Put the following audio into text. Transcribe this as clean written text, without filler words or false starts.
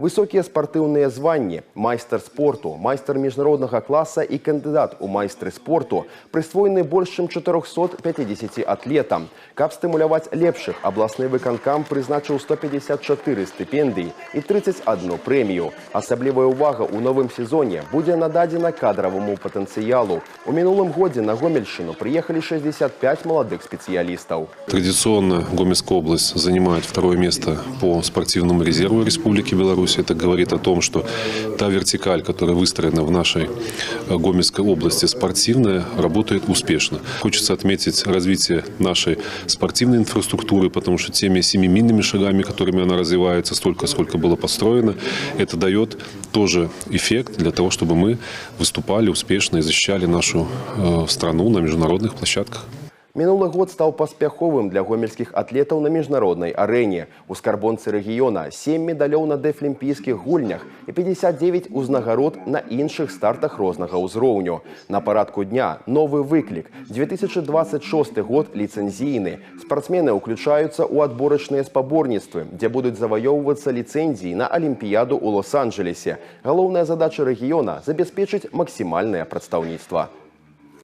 Высокие спортивные звания, майстер спорту, майстер международного класса и кандидат у майстры спорту присвоены больше, чем 450 атлетам. Каб стимулировать лепших, областный выконкам призначил 154 стипендии и 31 премию. Особливая увага у новом сезоне будет нададена кадровому потенциалу. У минулом году на Гомельщину приехали 65 молодых специалистов. Традиционно Гомельская область занимает второе место по спортивному резерву Республики Беларусь. Это говорит о том, что та вертикаль, которая выстроена в нашей Гомельской области спортивная, работает успешно. Хочется отметить развитие нашей спортивной инфраструктуры, потому что теми семимильными шагами, которыми она развивается, столько, сколько было построено, это дает тоже эффект для того, чтобы мы выступали успешно и защищали нашу страну на международных площадках. Минулый год стал поспяховым для гомельских атлетов на международной арене. У скарбонцы региона 7 медалей на дефлімпійских гульнях и 59 узнагарод на інших стартах рознага ўзроўню. На парадку дня новый выклик. 2026 год лицензийный. Спортсмены включаются у отборочные спаборніцтвы, где будут завоевываться лицензии на Олимпиаду у Лос-Анджелесе. Головная задача региона – забеспечить максимальное представительство.